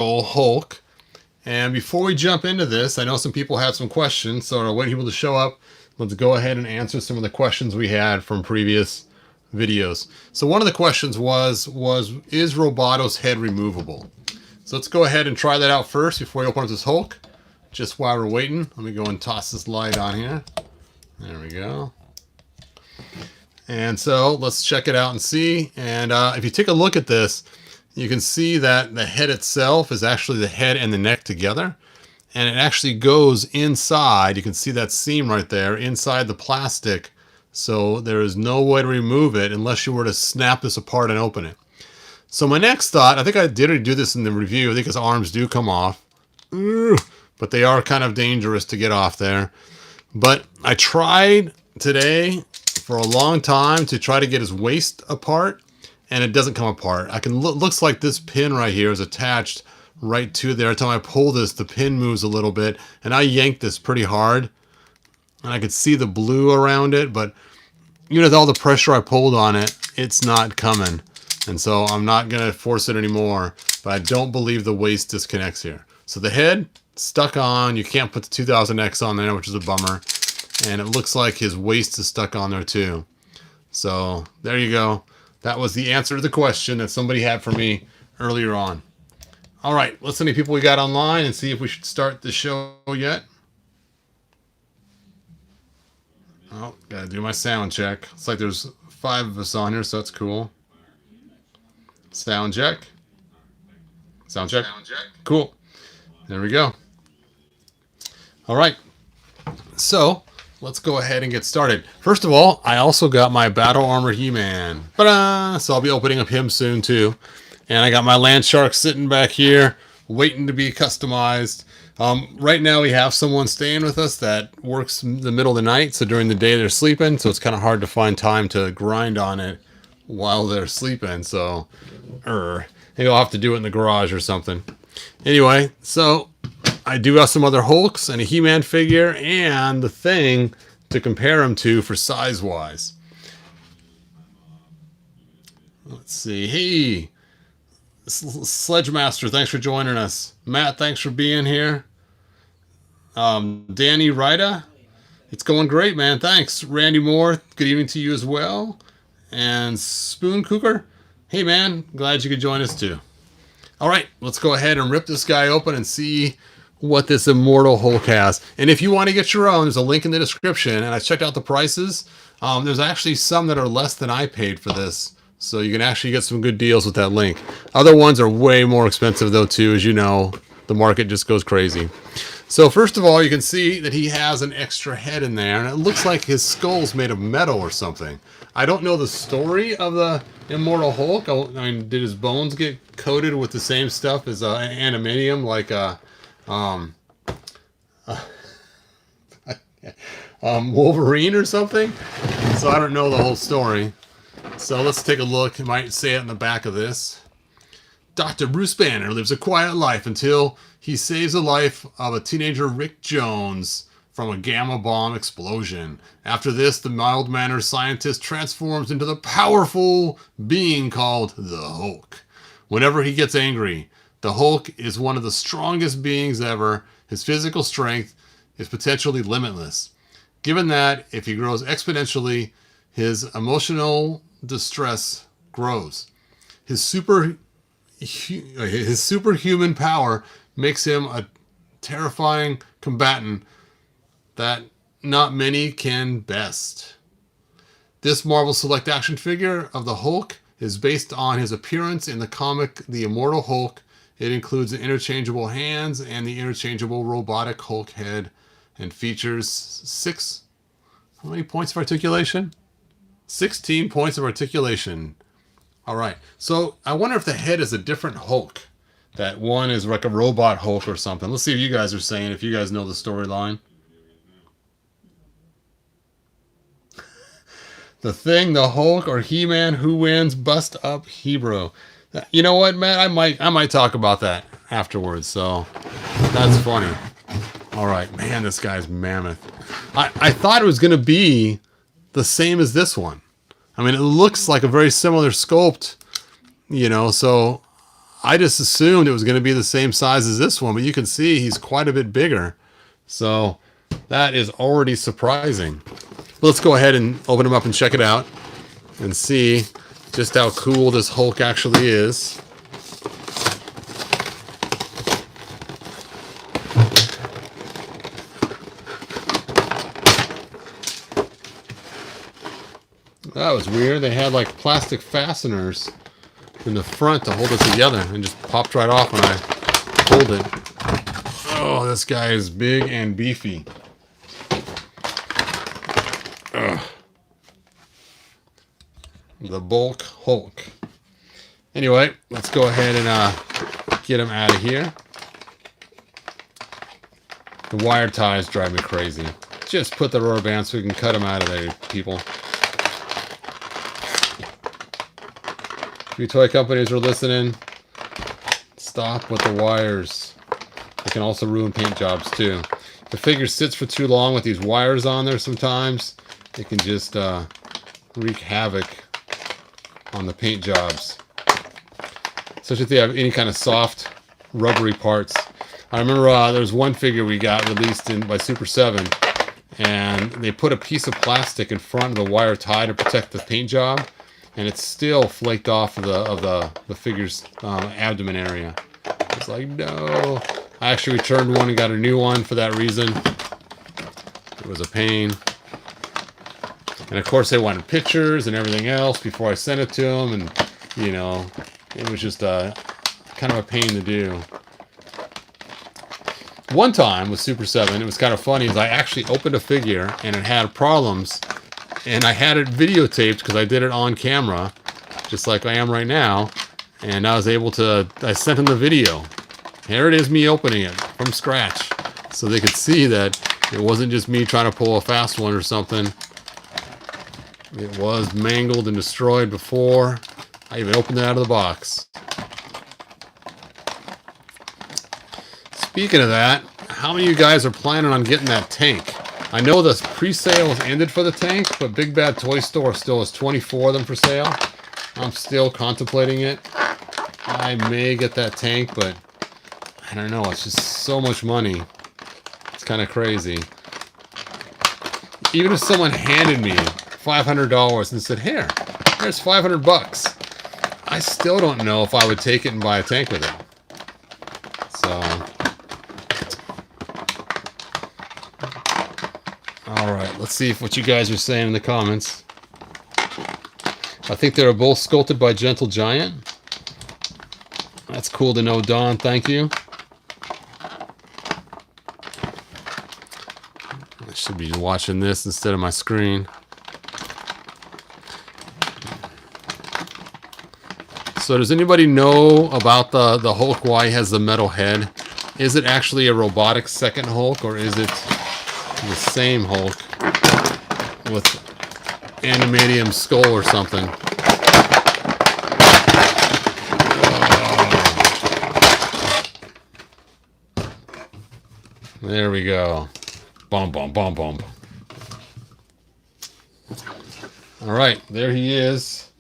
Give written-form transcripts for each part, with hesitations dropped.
Hulk. And before we jump into this, I know some people had some questions, so I'll wait for people to show up. Let's go ahead and answer some of the questions we had from previous videos. So one of the questions was is Roboto's head removable? So let's go ahead and try that out first before we open up this Hulk. Just while we're waiting, let me go and toss this light on here. There we go. And so let's check it out and see. And if you take a look at this, you can see that the head itself is actually the head and the neck together. And it actually goes inside. You can see that seam right there inside the plastic. So there is no way to remove it unless you were to snap this apart and open it. So my next thought, I think I did do this in the review. I think his arms do come off. But they are kind of dangerous to get off there. But I tried today for a long time to try to get his waist apart, and it doesn't come apart. I can looks like this pin right here is attached right to there. Every time I pull this, the pin moves a little bit, and I yanked this pretty hard, and I could see the blue around it, but even with all the pressure I pulled on it, it's not coming. And so I'm not gonna force it anymore, but I don't believe the waist disconnects here. So the head stuck on. You can't put the 2000X on there, which is a bummer. And it looks like his waist is stuck on there too. So there you go. That was the answer to the question that somebody had for me earlier on. All right, let's see how many people we got online and see if we should start the show yet. Oh, gotta do my sound check. It's like there's 5 of us on here, so that's cool. Sound check. Sound check. Cool. There we go. All right. So let's go ahead and get started. First of all, I also got my Battle Armor He-Man. So I'll be opening up him soon too. And I got my Land Shark sitting back here waiting to be customized. Right now we have someone staying with us that works in the middle of the night. So during the day they're sleeping. So it's kind of hard to find time to grind on it while they're sleeping. So maybe I'll have to do it in the garage or something. Anyway, so I do have some other Hulks and a He-Man figure and the thing to compare them to for size-wise. Let's see. Hey, Sledgemaster, thanks for joining us. Matt, thanks for being here. Danny Rida, it's going great, man. Thanks. Randy Moore, good evening to you as well. And Spoon Cooker, hey, man, glad you could join us too. All right, let's go ahead and rip this guy open and see what this Immortal Hulk has. And if you want to get your own, there's a link in the description. And I checked out the prices. There's actually some that are less than I paid for this. So you can actually get some good deals with that link. Other ones are way more expensive though too. As you know, the market just goes crazy. So first of all, you can see that he has an extra head in there. And it looks like his skull's made of metal or something. I don't know the story of the Immortal Hulk. I mean, did his bones get coated with the same stuff as animanium, like Wolverine or something? So I don't know the whole story. So let's take a look. It might say it in the back of this. Dr. Bruce Banner lives a quiet life until he saves the life of a teenager, Rick Jones, from a gamma bomb explosion. After this, the mild-mannered scientist transforms into the powerful being called the Hulk. Whenever he gets angry, the Hulk is one of the strongest beings ever. His physical strength is potentially limitless. Given that, if he grows exponentially, his emotional distress grows. His superhuman power makes him a terrifying combatant that not many can best. This Marvel Select action figure of the Hulk is based on his appearance in the comic The Immortal Hulk. It includes the interchangeable hands and the interchangeable robotic Hulk head and features how many points of articulation? 16 points of articulation. All right. So I wonder if the head is a different Hulk. That one is like a robot Hulk or something. Let's see what you guys are saying, if you guys know the storyline. The Thing, the Hulk, or He-Man, who wins? Bust up Hebrew. You know what, Matt? I might talk about that afterwards. So that's funny. All right, man, this guy's mammoth. I thought it was going to be the same as this one. I mean, it looks like a very similar sculpt, you know. So I just assumed it was going to be the same size as this one, but you can see he's quite a bit bigger. So that is already surprising. Let's go ahead and open him up and check it out and see just how cool this Hulk actually is. That was weird. They had like plastic fasteners in the front to hold it together and just popped right off when I pulled it. Oh, this guy is big and beefy. Ugh. The bulk Hulk. Anyway, let's go ahead and get him out of here. The wire ties drive me crazy. Just put the rubber band so we can cut him out of there, people. If you toy companies are listening, stop with the wires. They can also ruin paint jobs too. If the figure sits for too long with these wires on there sometimes, it can just wreak havoc on the paint jobs. Especially if they have any kind of soft, rubbery parts. I remember there was one figure we got released by Super 7, and they put a piece of plastic in front of the wire tie to protect the paint job, and it's still flaked off of the figure's abdomen area. It's like, no. I actually returned one and got a new one for that reason. It was a pain. And of course they wanted pictures and everything else before I sent it to them, and you know, it was just kind of a pain to do. One time with Super 7, it was kind of funny, is I actually opened a figure and it had problems, and I had it videotaped because I did it on camera, just like I am right now, and I was able to, I sent them the video. Here it is, me opening it from scratch, so they could see that it wasn't just me trying to pull a fast one or something. It was mangled and destroyed before I even opened it out of the box. Speaking of that, how many of you guys are planning on getting that tank? I know the pre-sale has ended for the tank, but Big Bad Toy Store still has 24 of them for sale. I'm still contemplating it. I may get that tank, but I don't know. It's just so much money. It's kind of crazy. Even if someone handed me $500 and said, "Here, there's $500. I still don't know if I would take it and buy a tank with it. So, alright, let's see what you guys are saying in the comments. I think they were both sculpted by Gentle Giant. That's cool to know, Don. Thank you. I should be watching this instead of my screen. So does anybody know about the Hulk, why he has the metal head? Is it actually a robotic second Hulk, or is it the same Hulk with animadium skull or something? There we go. Bum, bum, bum, bum. All right, there he is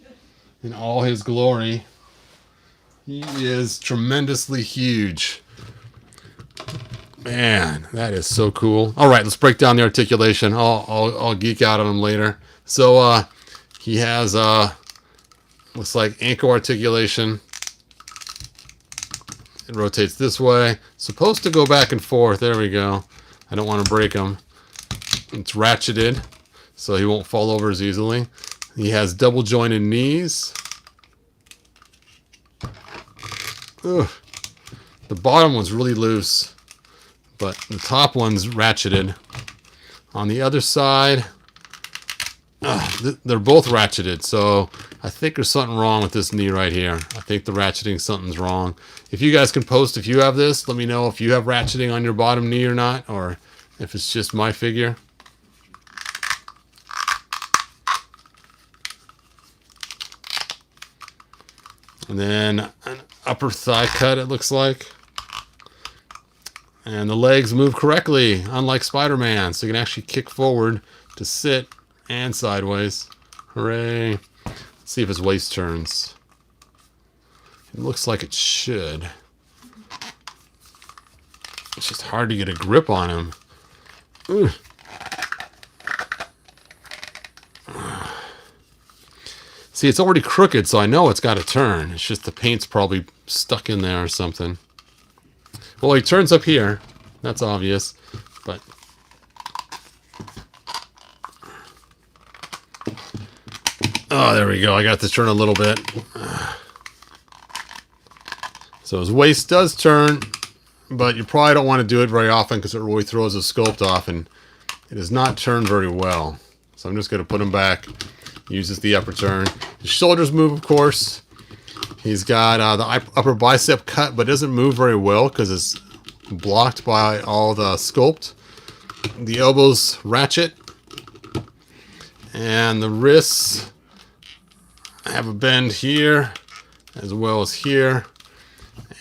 in all his glory. He is tremendously huge. Man, that is so cool. All right, let's break down the articulation. I'll geek out on him later. So he has looks like ankle articulation. It rotates this way. Supposed to go back and forth. There we go. I don't want to break him. It's ratcheted, so he won't fall over as easily. He has double jointed knees. Ugh. The bottom one's really loose, but the top one's ratcheted. On the other side, they're both ratcheted, so I think there's something wrong with this knee right here. I think the ratcheting, something's wrong. If you guys can post if you have this, let me know if you have ratcheting on your bottom knee or not, or if it's just my figure. And then an upper thigh cut, it looks like. And the legs move correctly, unlike Spider-Man, so you can actually kick forward to sit and sideways. Hooray. Let's see if his waist turns. It looks like it should. It's just hard to get a grip on him. Ugh. See, it's already crooked, so I know it's got to turn. It's just the paint's probably stuck in there or something. Well, he turns up here. That's obvious. But oh, there we go. I got to turn a little bit. So his waist does turn, but you probably don't want to do it very often because it really throws the sculpt off, and it does not turn very well. So I'm just going to put him back. Uses the upper turn. His shoulders move, of course. He's got the upper bicep cut, but doesn't move very well because it's blocked by all the sculpt. The elbows ratchet. And the wrists have a bend here as well as here.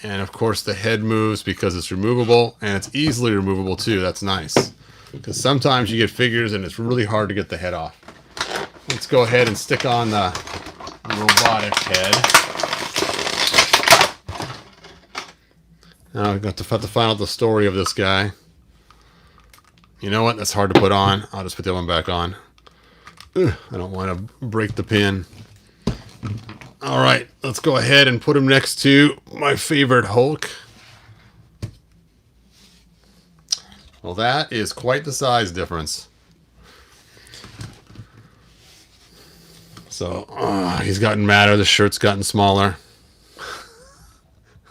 And of course the head moves because it's removable, and it's easily removable too. That's nice. Because sometimes you get figures and it's really hard to get the head off. Let's go ahead and stick on the robotic head. Now I've got to find out the story of this guy. You know what? That's hard to put on. I'll just put that one back on. Ugh, I don't want to break the pin. All right, let's go ahead and put him next to my favorite Hulk. Well, that is quite the size difference. So, he's gotten madder. The shirt's gotten smaller.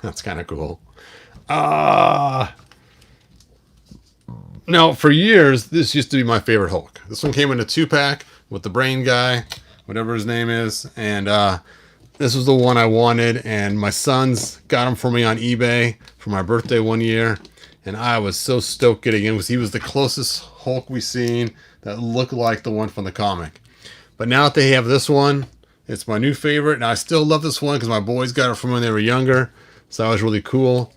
That's kind of cool. Now, for years, this used to be my favorite Hulk. This one came in a 2-pack with the brain guy, whatever his name is. And this was the one I wanted. And my sons got him for me on eBay for my birthday one year. And I was so stoked getting him because he was the closest Hulk we've seen that looked like the one from the comic. But now that they have this one, it's my new favorite. And I still love this one because my boys got it from when they were younger. So that was really cool.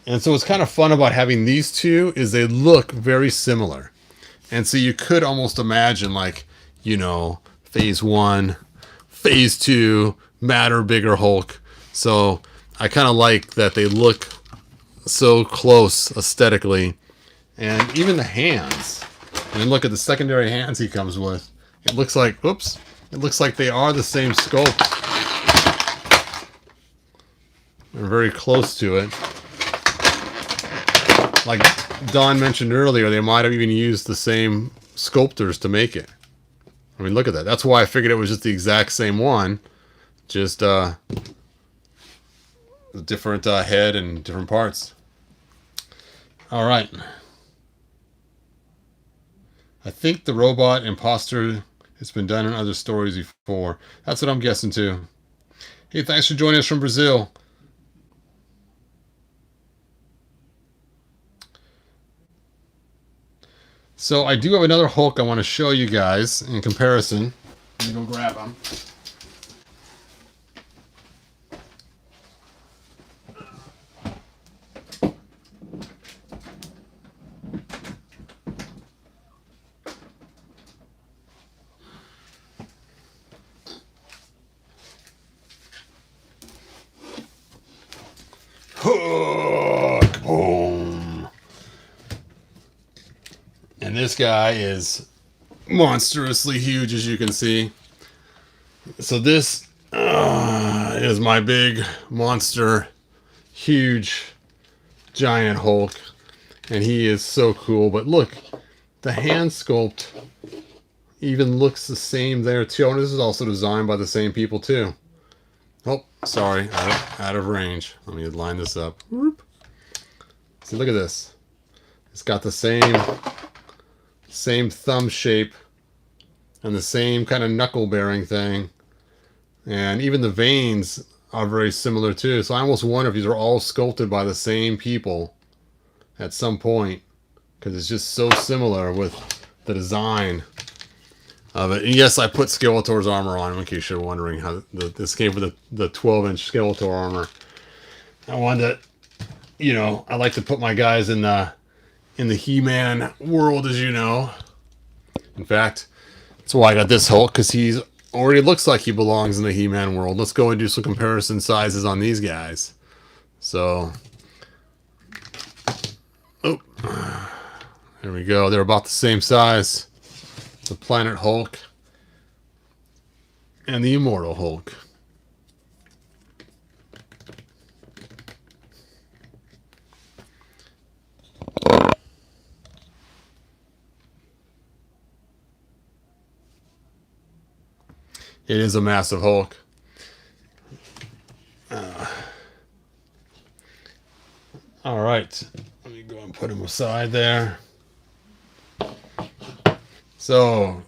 And so what's kind of fun about having these two is they look very similar. And so you could almost imagine, like, you know, phase 1, phase 2, madder, bigger Hulk. So I kind of like that they look so close aesthetically. And even the hands. And look at the secondary hands he comes with. It looks like, oops, it looks like they are the same sculpt. They're very close to it. Like Don mentioned earlier, they might have even used the same sculptors to make it. I mean, look at that. That's why I figured it was just the exact same one. Just a different head and different parts. All right. I think the robot imposter has been done in other stories before. That's what I'm guessing too. Hey, thanks for joining us from Brazil. So I do have another Hulk I want to show you guys in comparison. Let me go grab him. Hook! Boom! And this guy is monstrously huge, as you can see. So this is my big monster, huge, giant Hulk. And he is so cool. But look, the hand sculpt even looks the same there too. And this is also designed by the same people too. Oh, sorry, out of range. Let me line this up. Whoop. See, look at this. It's got the same thumb shape and the same kind of knuckle bearing thing. And even the veins are very similar too. So I almost wonder if these are all sculpted by the same people at some point, because it's just so similar with the design of it. And yes, I put Skeletor's armor on, in case you're wondering how this came with the 12-inch Skeletor armor. I wanted to, you know, I like to put my guys in the He-Man world, as you know. In fact, that's why I got this Hulk, because he's already looks like he belongs in the He-Man world. Let's go and do some comparison sizes on these guys. So, oh, there we go. They're about the same size. The Planet Hulk and the Immortal Hulk. It is a massive Hulk. All right. Let me go and put him aside there. So,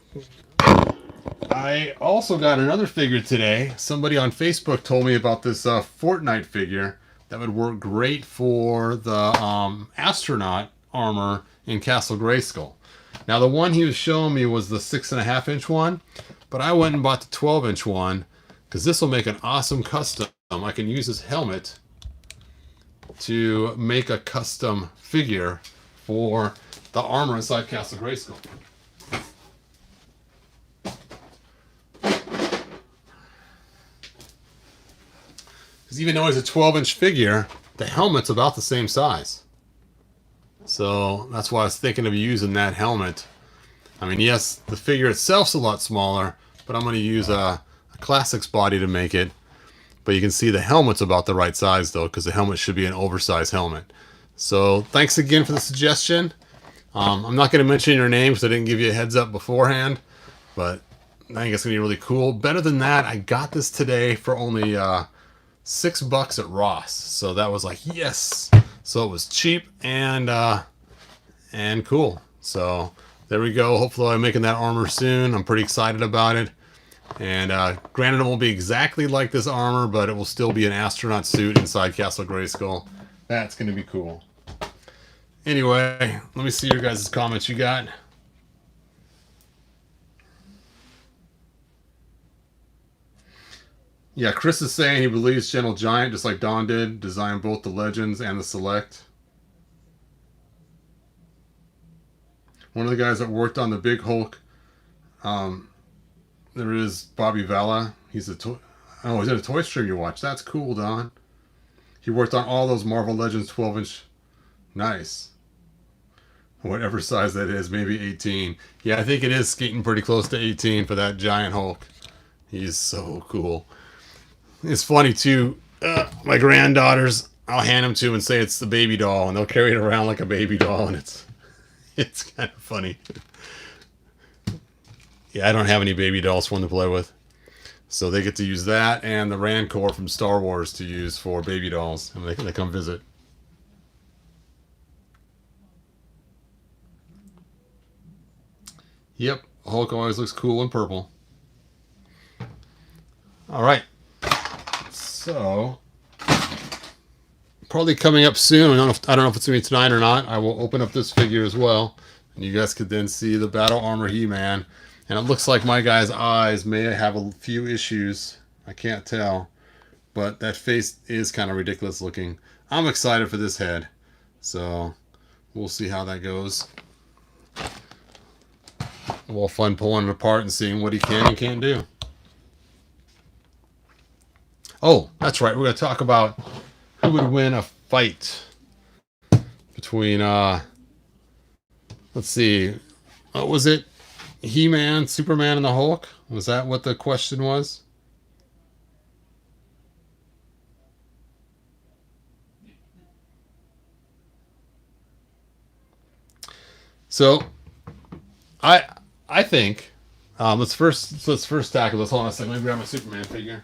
I also got another figure today. Somebody on Facebook told me about this Fortnite figure that would work great for the astronaut armor in Castle Grayskull. Now, the one he was showing me was the 6.5 inch one, but I went and bought the 12-inch one because this will make an awesome custom. I can use this helmet to make a custom figure for the armor inside Castle Grayskull. Because even though it's a 12-inch figure, the helmet's about the same size. So that's why I was thinking of using that helmet. I mean, yes, the figure itself's a lot smaller, but I'm going to use a Classics body to make it. But you can see the helmet's about the right size, though, because the helmet should be an oversized helmet. So thanks again for the suggestion. I'm not going to mention your name because I didn't give you a heads up beforehand, but I think it's going to be really cool. Better than that, I got this today for only $6 at Ross. So that was like, yes. So it was cheap and cool. So there we go. Hopefully I'm making that armor soon. I'm pretty excited about it. And granted, it won't be exactly like this armor, but it will still be an astronaut suit inside Castle Grayskull. That's going to be cool. Anyway, let me see your guys' comments you got. Yeah, Chris is saying he believes Gentle Giant, just like Don did, designed both the Legends and the Select. One of the guys that worked on the Big Hulk, there is Bobby Valla. He's a he's in a toy stream you watch. That's cool, Don. He worked on all those Marvel Legends 12-inch. Nice. Whatever size that is, maybe 18. Yeah, I think it is skating pretty close to 18 for that giant Hulk. He's so cool. It's funny too. My granddaughters, I'll hand them to and say it's the baby doll, and they'll carry it around like a baby doll, and it's kind of funny. Yeah, I don't have any baby dolls for them to play with. So they get to use that and the Rancor from Star Wars to use for baby dolls. And they come visit. Yep, Hulk always looks cool in purple. All right. So, probably coming up soon. I don't know if it's going to be tonight or not. I will open up this figure as well. And you guys could then see the Battle Armor He-Man. And it looks like my guy's eyes may have a few issues. I can't tell. But that face is kind of ridiculous looking. I'm excited for this head. So we'll see how that goes. Well, fun pulling it apart and seeing what he can and can't do. Oh, that's right. We're going to talk about who would win a fight between, let's see, what was it? He-Man, Superman, and the Hulk? Was that what the question was? So, I think let's first tackle this. Hold on a second. Let me grab my Superman figure.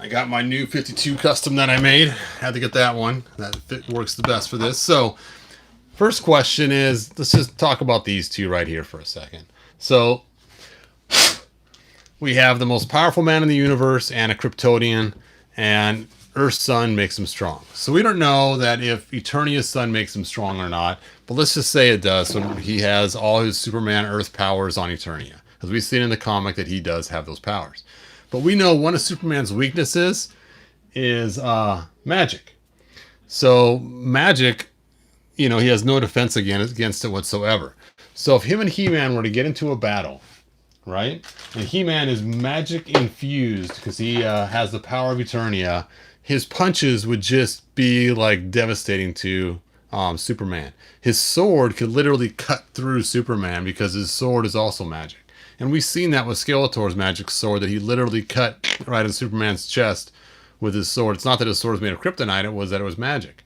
I got my new 52 custom that I made. Had to get that one. That works the best for this. So, first question is, let's just talk about these two right here for a second. So, we have the most powerful man in the universe and a Kryptonian. And Earth's sun makes him strong. So we don't know that if Eternia's sun makes him strong or not, but let's just say it does. So he has all his Superman Earth powers on Eternia, because we've seen in the comic that he does have those powers. But we know one of Superman's weaknesses is magic. So magic, he has no defense against it whatsoever. So if him and He-Man were to get into a battle, right, and He-Man is magic infused because he has the power of Eternia, his punches would just be like devastating to Superman. His sword could literally cut through Superman because his sword is also magic. And we've seen that with Skeletor's magic sword, that he literally cut right in Superman's chest with his sword. It's not that his sword was made of kryptonite, it was that it was magic.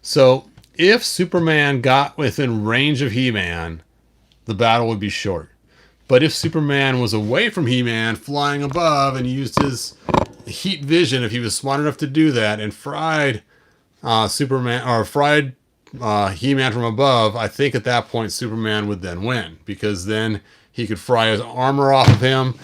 So if Superman got within range of He-Man, the battle would be short. But if Superman was away from He-Man, flying above, and used his heat vision, if he was smart enough to do that, and fried Superman, or fried He-Man from above, I think at that point Superman would then win, because then he could fry his armor off of him.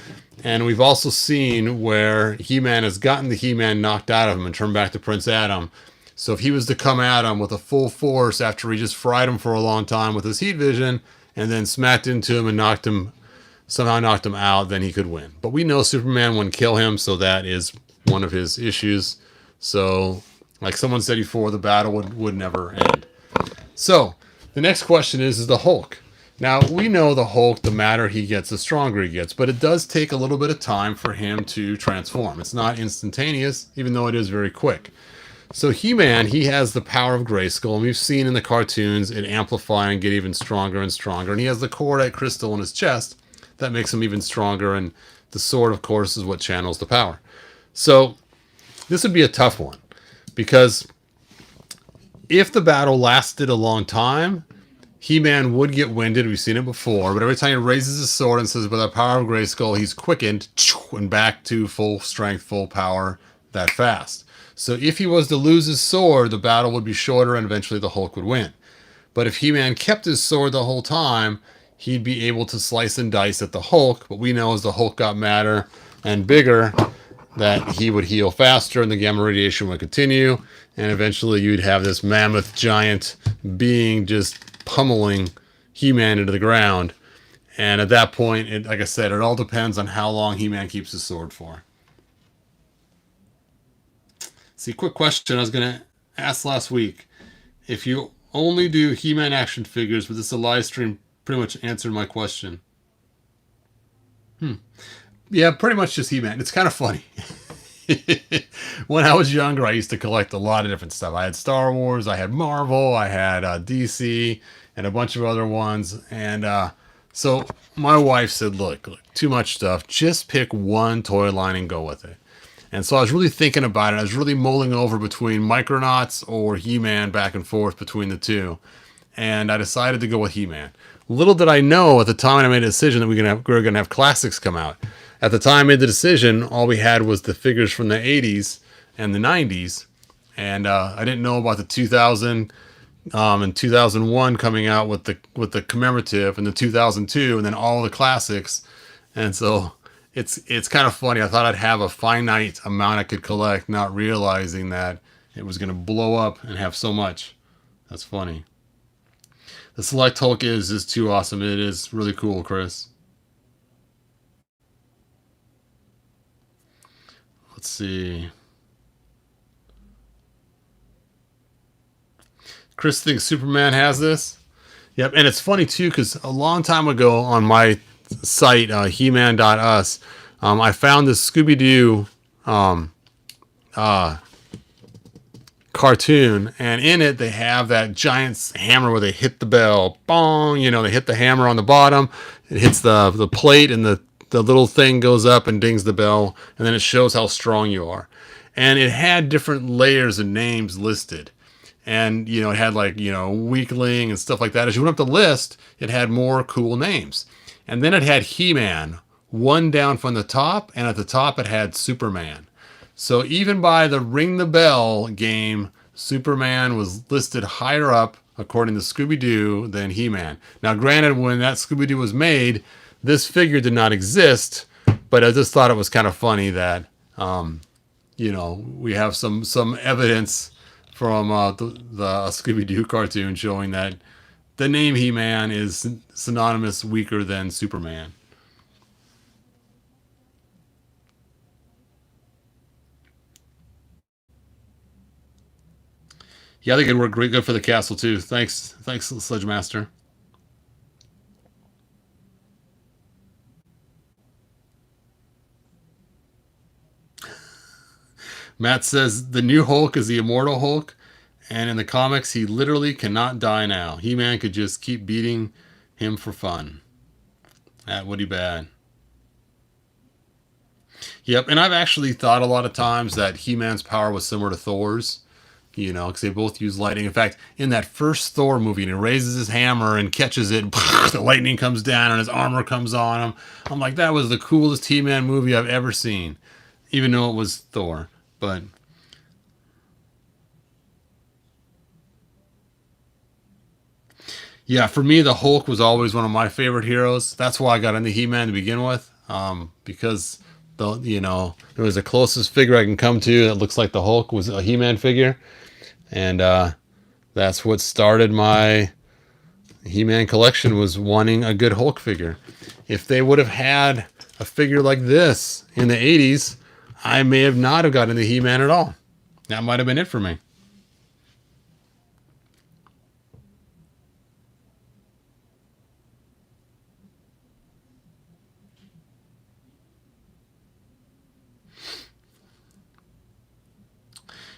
And we've also seen where He-Man has gotten the He-Man knocked out of him and turned back to Prince Adam. So if he was to come at him with a full force after he just fried him for a long time with his heat vision, and then smacked into him and somehow knocked him out, then he could win. But we know Superman wouldn't kill him, so that is one of his issues. So, like someone said before, the battle would never end. So, the next question is the Hulk. Now, we know the Hulk, the madder he gets, the stronger he gets, but it does take a little bit of time for him to transform. It's not instantaneous, even though it is very quick. So He-Man, he has the power of Grayskull, and we've seen in the cartoons it amplify and get even stronger and stronger. And he has the Cordite crystal in his chest that makes him even stronger, and the sword, of course, is what channels the power. So this would be a tough one, because if the battle lasted a long time, He-Man would get winded. We've seen it before, but every time he raises his sword and says, by the power of Grayskull, he's quickened and back to full strength, full power that fast. So if he was to lose his sword, the battle would be shorter and eventually the Hulk would win. But if He-Man kept his sword the whole time, he'd be able to slice and dice at the Hulk. But we know as the Hulk got madder and bigger, that he would heal faster and the gamma radiation would continue. And eventually you'd have this mammoth giant being just pummeling He-Man into the ground. And at that point, like I said, it all depends on how long He-Man keeps his sword for. See, quick question I was going to ask last week. If you only do He-Man action figures, but this is a live stream, pretty much answered my question. Yeah, pretty much just He-Man. It's kind of funny. When I was younger, I used to collect a lot of different stuff. I had Star Wars, I had Marvel, I had DC, and a bunch of other ones. And so my wife said, look, too much stuff. Just pick one toy line and go with it. And so I was really thinking about it. I was really mulling over between Micronauts or He-Man, back and forth between the two. And I decided to go with He-Man. Little did I know at the time I made a decision that we were going to have classics come out. At the time I made the decision, all we had was the figures from the 80s and the 90s. And I didn't know about the 2000 and 2001 coming out with the commemorative, and the 2002, and then all the classics. And so it's kind of funny. I thought I'd have a finite amount I could collect, not realizing that it was going to blow up and have so much. That's funny. The Select Hulk is too awesome. It is really cool, Chris. Let's see. Chris thinks Superman has this. Yep, and it's funny too, because a long time ago on my site, He-Man.us, I found this Scooby-Doo cartoon, and in it they have that giant hammer where they hit the bell, bong, they hit the hammer on the bottom, it hits the plate, and the little thing goes up and dings the bell, and then it shows how strong you are. And it had different layers and names listed. And, it had weakling and stuff like that. As you went up the list, it had more cool names. And then it had He-Man, one down from the top, and at the top it had Superman. So even by the Ring the Bell game, Superman was listed higher up, according to Scooby-Doo, than He-Man. Now, granted, when that Scooby-Doo was made, this figure did not exist, but I just thought it was kind of funny that, you know, we have some evidence from the Scooby-Doo cartoon showing that the name He-Man is synonymous weaker than Superman. Yeah, I think it'd work great good for the castle too. Thanks, Sledge Master. Matt says the new Hulk is the immortal Hulk, and in the comics, he literally cannot die now. He-Man could just keep beating him for fun. That would be bad. Yep, and I've actually thought a lot of times that He-Man's power was similar to Thor's, you know, because they both use lightning. In fact, in that first Thor movie, and he raises his hammer and catches it, and the lightning comes down and his armor comes on him. I'm like, that was the coolest He-Man movie I've ever seen, even though it was Thor. But yeah, for me, the Hulk was always one of my favorite heroes. That's why I got into He-Man to begin with, because it was the closest figure I can come to that looks like the Hulk was a He-Man figure, and that's what started my He-Man collection, was wanting a good Hulk figure. If they would have had a figure like this in the 80s, I may have not have gotten into He-Man at all. That might have been it for me.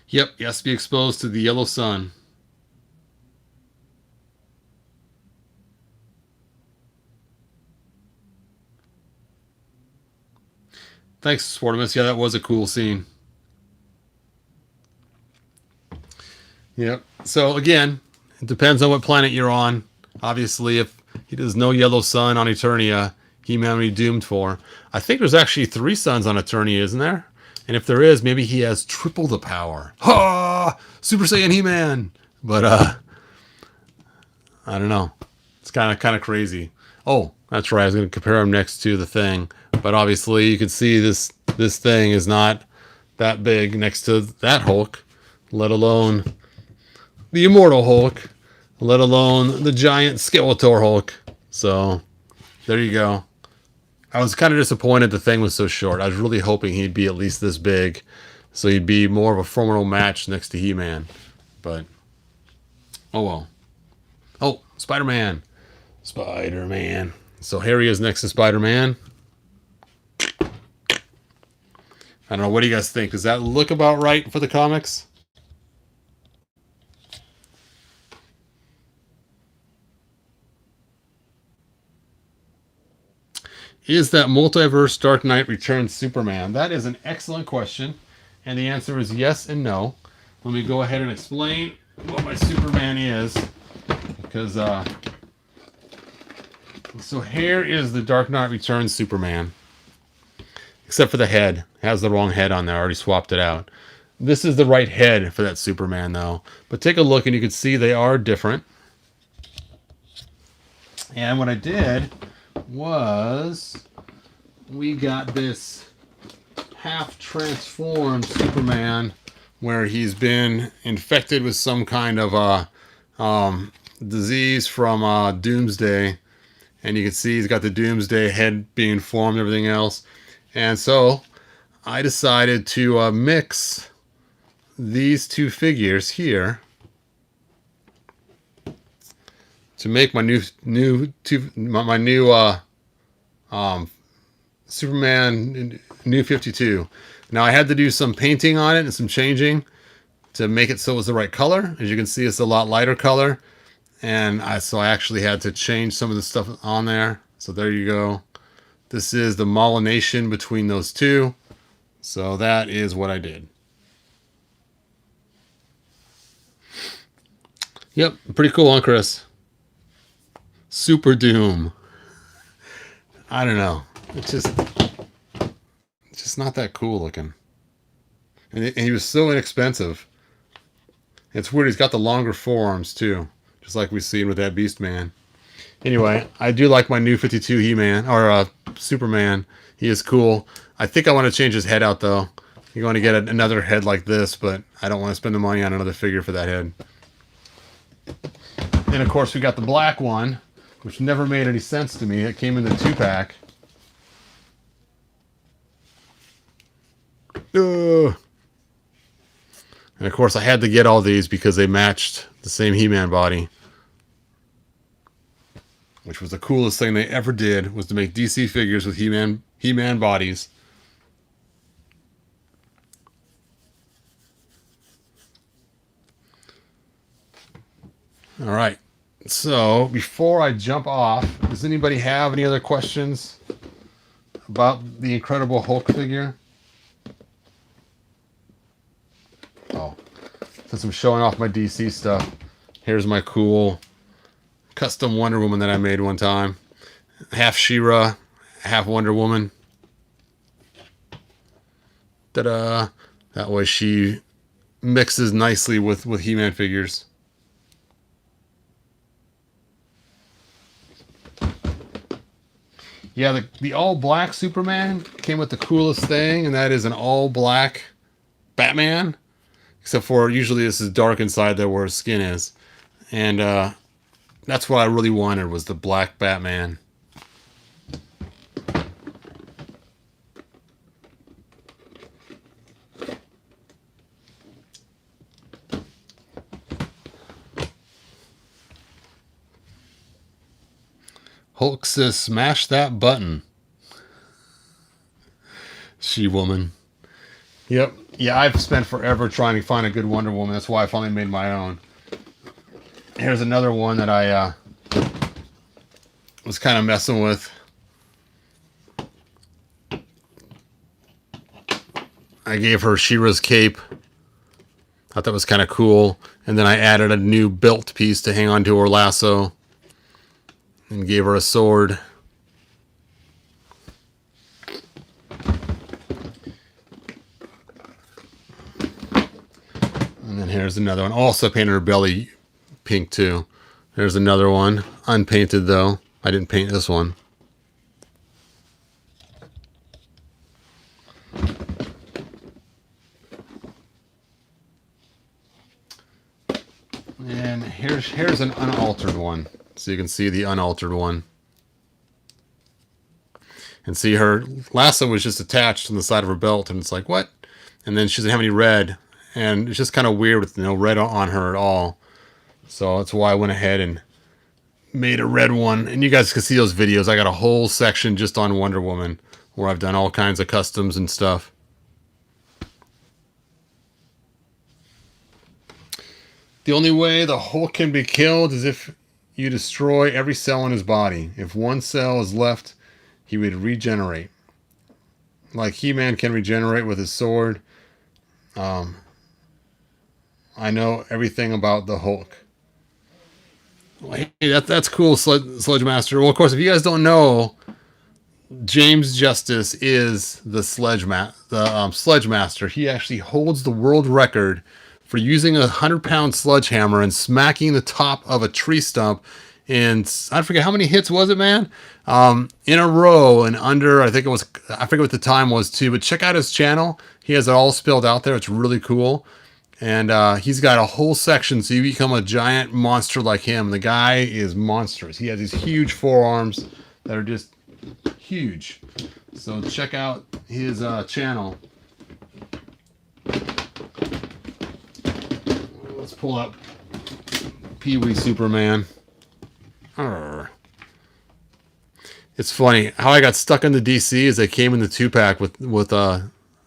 Yep, he has to be exposed to the yellow sun. Thanks, Sportimus. Yeah, that was a cool scene. Yep. So again, it depends on what planet you're on. Obviously, if there's no yellow sun on Eternia, He-Man would be doomed for. I think there's actually 3 suns on Eternia, isn't there? And if there is, maybe he has triple the power. Ha! Super Saiyan He-Man. But I don't know. It's kind of crazy. Oh, that's right. I was going to compare him next to the Thing, but obviously you can see this Thing is not that big next to that Hulk, let alone the immortal Hulk, let alone the giant Skeletor Hulk. So there you go. I was kind of disappointed the Thing was so short. I was really hoping he'd be at least this big, so he'd be more of a formidable match next to He-Man. But oh well. Oh, Spider-Man. Spider-Man. So Harry is next to Spider-Man. I don't know. What do you guys think? Does that look about right for the comics? Is that multiverse Dark Knight Returns Superman? That is an excellent question. And the answer is yes and no. Let me go ahead and explain what my Superman is. Because, so here is the Dark Knight Returns Superman. Except for the head. It has the wrong head on there. I already swapped it out. This is the right head for that Superman, though. But take a look and you can see they are different. And what I did was we got this half transformed Superman where he's been infected with some kind of disease from Doomsday, and you can see he's got the Doomsday head being formed and everything else. And so I decided to mix these 2 figures here to make my new Superman New 52. Now I had to do some painting on it and some changing to make it so it was the right color. As you can see, it's a lot lighter color, and so I actually had to change some of the stuff on there. So there you go. This is the myelination between those 2. So that is what I did. Yep, pretty cool, huh, Chris? Super Doom. I don't know. It's just not that cool looking. And he was so inexpensive. It's weird. He's got the longer forearms too, just like we've seen with that Beast Man. Anyway, I do like my new 52 He-Man or Superman. He is cool. I think I want to change his head out though. You're going to get another head like this, but I don't want to spend the money on another figure for that head. Then, of course, we got the black one, which never made any sense to me. It came in the 2-pack. And, of course, I had to get all these because they matched the same He-Man body. Which was the coolest thing they ever did, was to make DC figures with He-Man bodies. All right. So, before I jump off, does anybody have any other questions about the Incredible Hulk figure? Oh, since I'm showing off my DC stuff, here's my cool custom Wonder Woman that I made one time. Half She-Ra, half Wonder Woman. Ta-da! That way she mixes nicely with He-Man figures. Yeah, the all-black Superman came with the coolest thing, and that is an all-black Batman. Except for usually this is dark inside there where his skin is. And that's what I really wanted, was the black Batman. Hulk says, smash that button. She-Woman. Yep. Yeah, I've spent forever trying to find a good Wonder Woman. That's why I finally made my own. Here's another one that I was kind of messing with. I gave her She-Ra's cape. Thought that was kind of cool. And then I added a new belt piece to hang onto her lasso. And gave her a sword. And then here's another one. Also painted her belly pink too. There's another one. Unpainted though. I didn't paint this one. And here's an unaltered one. So you can see the unaltered one. And see, her lasso was just attached on the side of her belt, and it's like, what? And then she doesn't have any red. And it's just kind of weird with no red on her at all. So that's why I went ahead and made a red one. And you guys can see those videos. I got a whole section just on Wonder Woman where I've done all kinds of customs and stuff. The only way the Hulk can be killed is if you destroy every cell in his body. If one cell is left, he would regenerate. Like He-Man can regenerate with his sword. I know everything about the Hulk. Hey, that's cool, Sludge Master. Well, of course, if you guys don't know, James Justice is the Sledge Master. He actually holds the world record for using a 100-pound sledgehammer and smacking the top of a tree stump. And I forget how many hits was it, man? In a row and under, I think it was, I forget what the time was too, but check out his channel. He has it all spelled out there. It's really cool. And he's got a whole section so you become a giant monster like him. The guy is monstrous. He has these huge forearms that are just huge. So check out his channel. Let's pull up Pee-wee Superman. Arr. It's funny how I got stuck in the DC is they came in the 2-pack with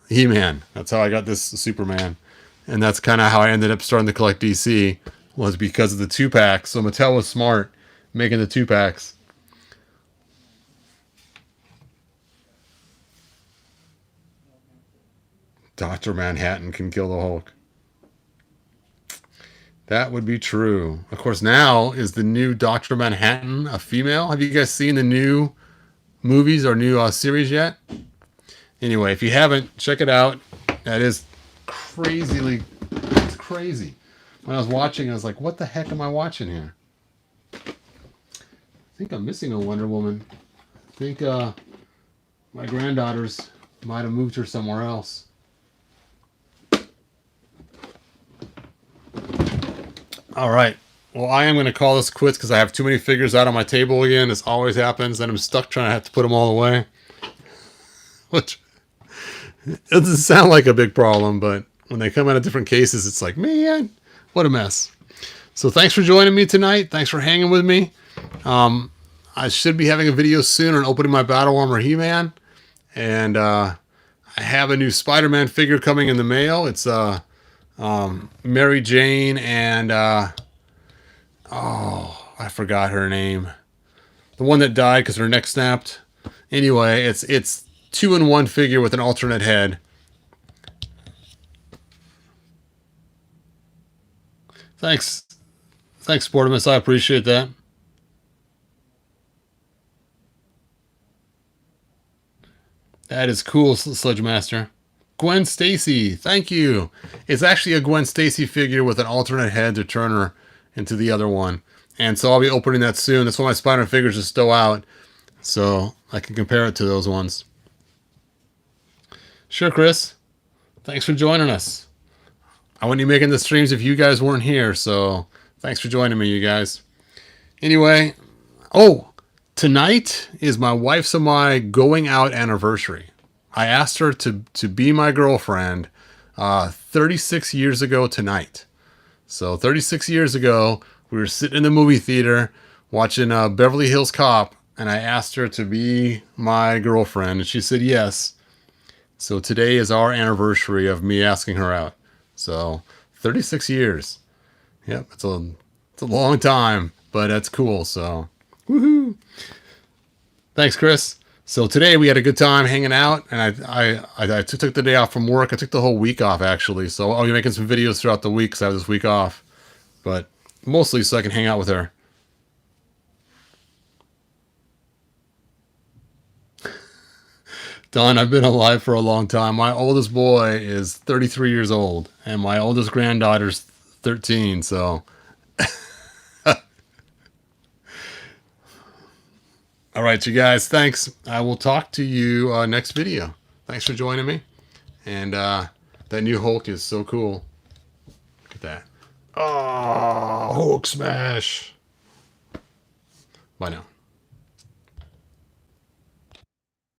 He-Man. That's how I got this Superman, and that's kind of how I ended up starting to collect DC, was because of the 2-pack. So Mattel was smart making the 2-packs. Dr. Manhattan can kill the Hulk. That would be true. Of course, now is the new Dr. Manhattan a female? Have you guys seen the new movies or new series yet? Anyway, if you haven't, check it out. That is it's crazy. When I was watching, I was like, what the heck am I watching here? I think I'm missing a Wonder Woman. I think my granddaughters might have moved her somewhere else. All right. Well, I am going to call this quits because I have too many figures out on my table again. This always happens. And I'm stuck trying to have to put them all away. Which it doesn't sound like a big problem, but when they come out of different cases, it's like, man, what a mess. So thanks for joining me tonight. Thanks for hanging with me. I should be having a video soon on opening my Battle Armor He-Man. And I have a new Spider-Man figure coming in the mail. It's Mary Jane and oh, I forgot her name. The one that died because her neck snapped. Anyway, it's 2-in-1 figure with an alternate head. Thanks, Sportimus. I appreciate that. That is cool, Sludge Master. Gwen Stacy, thank you. It's actually a Gwen Stacy figure with an alternate head to turn her into the other one. And so I'll be opening that soon. That's why my Spider-Man figures are still out. So I can compare it to those ones. Sure, Chris. Thanks for joining us. I wouldn't be making the streams if you guys weren't here. So thanks for joining me, you guys. Anyway, oh, tonight is my wife's and my going out anniversary. I asked her to be my girlfriend 36 years ago tonight. So 36 years ago, we were sitting in the movie theater watching Beverly Hills Cop, and I asked her to be my girlfriend, and she said yes. So today is our anniversary of me asking her out. So 36 years. Yep, it's a long time, but that's cool. So woohoo! Thanks, Chris. So today we had a good time hanging out, and I took the day off from work. I took the whole week off, actually. So I'll be making some videos throughout the week because I have this week off. But mostly so I can hang out with her. Don, I've been alive for a long time. My oldest boy is 33 years old, and my oldest granddaughter's 13, so... All right, you guys, thanks. I will talk to you next video. Thanks for joining me. And that new Hulk is so cool. Look at that. Oh, Hulk smash. Bye now.